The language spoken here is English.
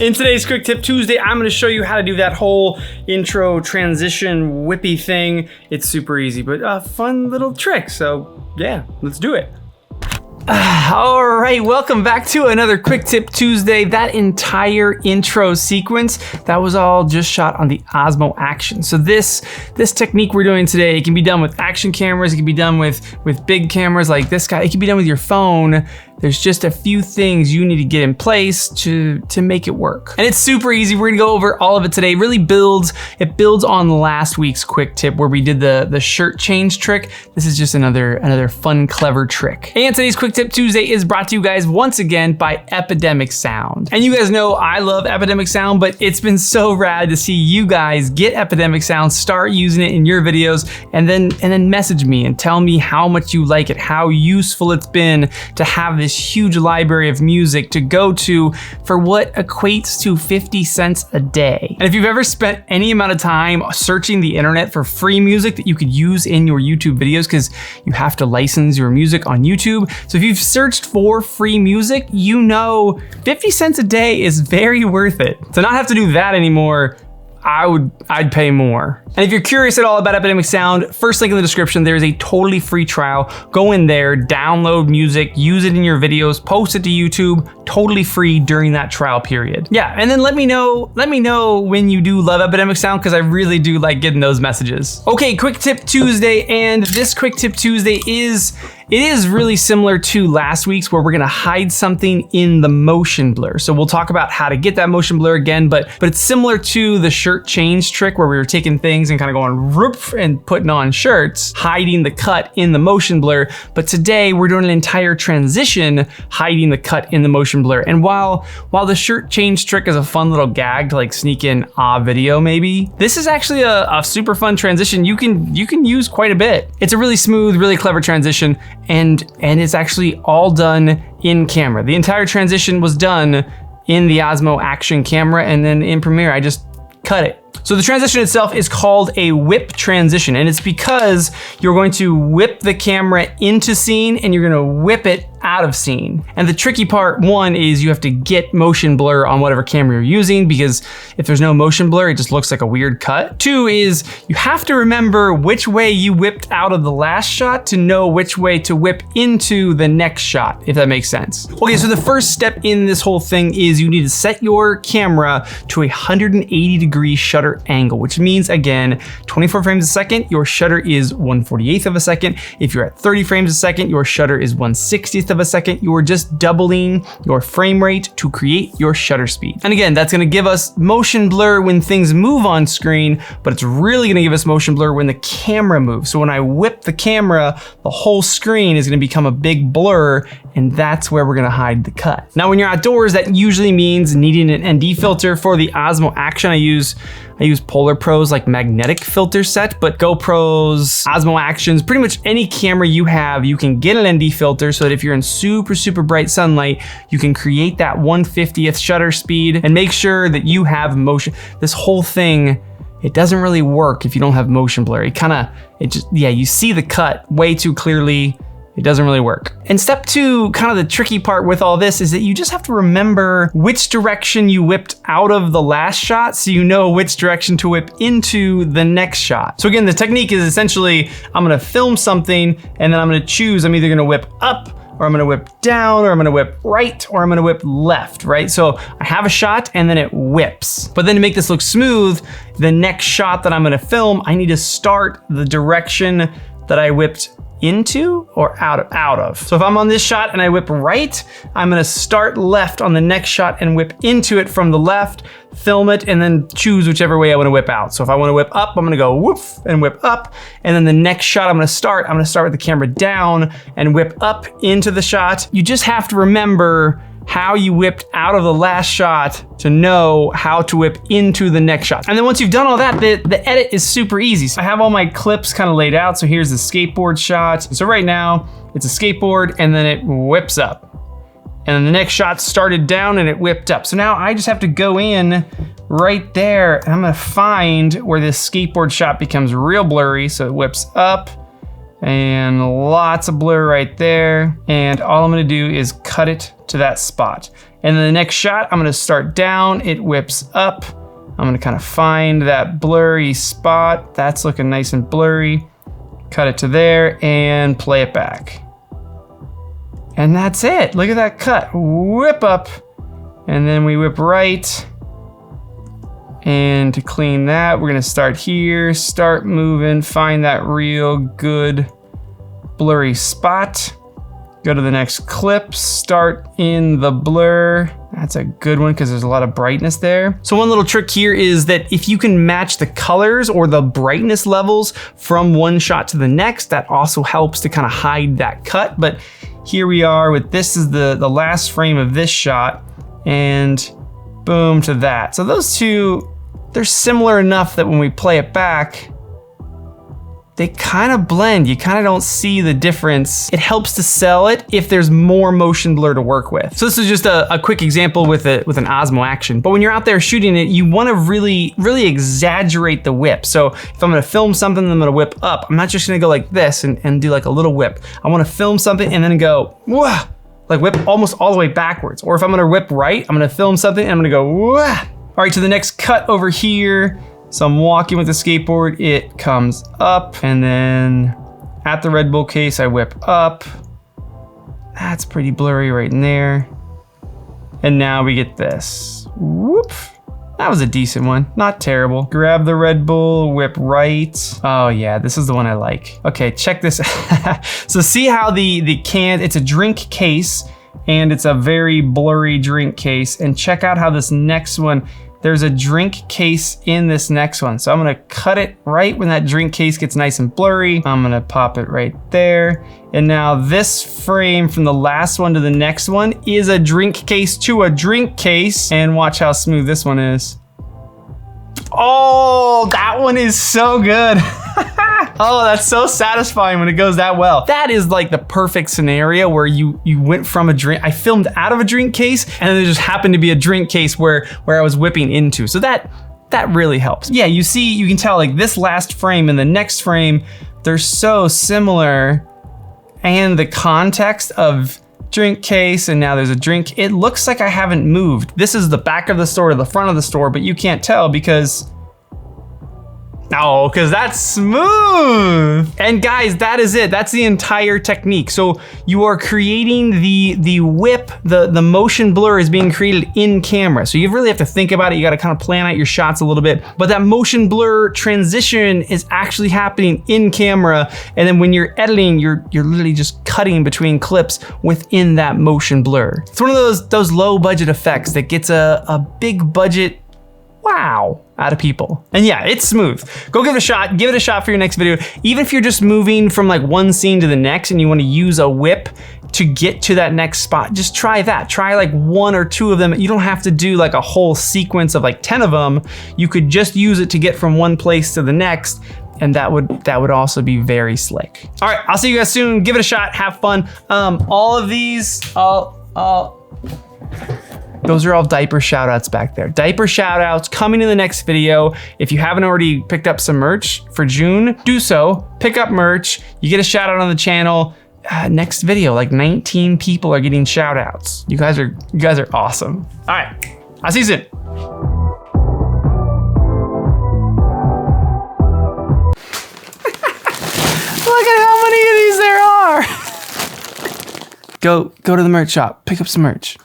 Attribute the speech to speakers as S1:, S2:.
S1: In today's Quick Tip Tuesday, I'm going to show you how to do that whole intro transition whippy thing. It's super easy, but a fun little trick. So yeah, let's do it. All right, welcome back to another Quick Tip Tuesday. That entire intro sequence, that was all just shot on the Osmo Action. So this technique we're doing today, it can be done with action cameras, it can be done with big cameras like this guy, it can be done with your phone. There's just a few things you need to get in place to make it work. And it's super easy. We're gonna go over all of it today. It builds on last week's quick tip where we did the shirt change trick. This is just another fun, clever trick. And today's Quick Tip Tuesday is brought to you guys once again by Epidemic Sound. And you guys know I love Epidemic Sound, but it's been so rad to see you guys get Epidemic Sound, start using it in your videos, and then message me and tell me how much you like it, how useful it's been to have this huge library of music to go to for what equates to 50 cents a day. And if you've ever spent any amount of time searching the internet for free music that you could use in your YouTube videos, because you have to license your music on YouTube. So if you've searched for free music, you know 50 cents a day is very worth it. To not have to do that anymore, I'd pay more. And if you're curious at all about Epidemic Sound, first link in the description, there is a totally free trial. Go in there, download music, use it in your videos, post it to YouTube, totally free during that trial period. Yeah, and then let me know when you do love Epidemic Sound, because I really do like getting those messages. Okay, Quick Tip Tuesday, and this Quick Tip Tuesday is really similar to last week's, where we're gonna hide something in the motion blur. So we'll talk about how to get that motion blur again, but it's similar to the shirt change trick where we were taking things and kind of going whoop and putting on shirts, hiding the cut in the motion blur. But today we're doing an entire transition hiding the cut in the motion blur. And while the shirt change trick is a fun little gag to like sneak in a video maybe, this is actually a super fun transition you can use quite a bit. It's a really smooth, really clever transition, and it's actually all done in camera. The entire transition was done in the Osmo Action camera, and then in Premiere I just cut it. So the transition itself is called a whip transition, and it's because you're going to whip the camera into scene and you're gonna whip it out of scene. And the tricky part, one, is you have to get motion blur on whatever camera you're using, because if there's no motion blur, it just looks like a weird cut. Two is you have to remember which way you whipped out of the last shot to know which way to whip into the next shot, if that makes sense. Okay, so the first step in this whole thing is you need to set your camera to a 180-degree shutter angle, which means, again, 24 frames a second, your shutter is 1/48th of a second. If you're at 30 frames a second, your shutter is 1/60th of a second. You are just doubling your frame rate to create your shutter speed. And again, that's gonna give us motion blur when things move on screen, but it's really gonna give us motion blur when the camera moves. So when I whip the camera, the whole screen is gonna become a big blur, and that's where we're gonna hide the cut. Now, when you're outdoors, that usually means needing an ND filter. For the Osmo Action, I use Polar Pro's like magnetic filter set, but GoPros, Osmo Actions, pretty much any camera you have, you can get an ND filter so that if you're in super, super bright sunlight, you can create that 1/50th shutter speed and make sure that you have motion. This whole thing, it doesn't really work if you don't have motion blur. You see the cut way too clearly. It doesn't really work. And step two, kind of the tricky part with all this, is that you just have to remember which direction you whipped out of the last shot so you know which direction to whip into the next shot. So again, the technique is essentially, I'm gonna film something and then I'm gonna choose, I'm either gonna whip up, or I'm gonna whip down, or I'm gonna whip right, or I'm gonna whip left, right? So I have a shot and then it whips. But then to make this look smooth, the next shot that I'm gonna film, I need to start the direction that I whipped into or out of. So if I'm on this shot and I whip right, I'm gonna start left on the next shot and whip into it from the left, film it, and then choose whichever way I wanna whip out. So if I wanna whip up, I'm gonna go woof and whip up, and then the next shot I'm gonna start with the camera down and whip up into the shot. You just have to remember how you whipped out of the last shot to know how to whip into the next shot. And then once you've done all that, the edit is super easy. So I have all my clips kind of laid out. So here's the skateboard shot. So right now it's a skateboard and then it whips up. And then the next shot started down and it whipped up. So now I just have to go in right there and I'm gonna find where this skateboard shot becomes real blurry. So it whips up and lots of blur right there. And all I'm gonna do is cut it to that spot. And then the next shot, I'm gonna start down, it whips up. I'm gonna kind of find that blurry spot. That's looking nice and blurry. Cut it to there and play it back. And that's it. Look at that cut. Whip up. And then we whip right. And to clean that, we're gonna start here, start moving, find that real good blurry spot. Go to the next clip, start in the blur. That's a good one because there's a lot of brightness there. So one little trick here is that if you can match the colors or the brightness levels from one shot to the next, that also helps to kind of hide that cut. But here we are with this is the last frame of this shot, and boom to that. So those two, they're similar enough that when we play it back, they kind of blend. You kind of don't see the difference. It helps to sell it if there's more motion blur to work with. So this is just a quick example with an Osmo Action. But when you're out there shooting it, you want to really exaggerate the whip. So if I'm gonna film something, I'm gonna whip up. I'm not just gonna go like this and do like a little whip. I want to film something and then go, wah, like whip almost all the way backwards. Or if I'm gonna whip right, I'm gonna film something and I'm gonna go, wah. All right, to the next cut over here. So I'm walking with the skateboard, it comes up, and then at the Red Bull case, I whip up. That's pretty blurry right in there. And now we get this. Whoop. That was a decent one, not terrible. Grab the Red Bull, whip right. Oh yeah, this is the one I like. Okay, check this out. So see how the can, it's a drink case, and it's a very blurry drink case. And check out how this next one, there's a drink case in this next one. So I'm gonna cut it right when that drink case gets nice and blurry. I'm gonna pop it right there. And now this frame from the last one to the next one is a drink case to a drink case. And watch how smooth this one is. Oh, that one is so good. Oh, that's so satisfying when it goes that well. That is like the perfect scenario where you went from a drink, I filmed out of a drink case, and then there just happened to be a drink case where I was whipping into. So that really helps. Yeah, you see, you can tell like this last frame and the next frame, they're so similar. And the context of drink case, and now there's a drink, it looks like I haven't moved. This is the back of the store to the front of the store, but you can't tell because that's smooth. And guys, that is it. That's the entire technique. So you are creating the whip, the motion blur is being created in camera. So you really have to think about it. You got to kind of plan out your shots a little bit, but that motion blur transition is actually happening in camera. And then when you're editing, you're literally just cutting between clips within that motion blur. It's one of those low budget effects that gets a big budget wow out of people. And yeah, it's smooth. Go give it a shot. Give it a shot for your next video. Even if you're just moving from like one scene to the next and you want to use a whip to get to that next spot, just try that. Try like 1 or 2 of them. You don't have to do like a whole sequence of like 10 of them. You could just use it to get from one place to the next. And that would also be very slick. All right, I'll see you guys soon. Give it a shot. Have fun. All of these, those are all diaper shout outs back there. Diaper shout outs coming in the next video. If you haven't already picked up some merch for June, do so. Pick up merch. You get a shout out on the channel. Next video, like 19 people are getting shout outs. You guys are awesome. All right, I'll see you soon. Look at how many of these there are. Go to the merch shop, pick up some merch.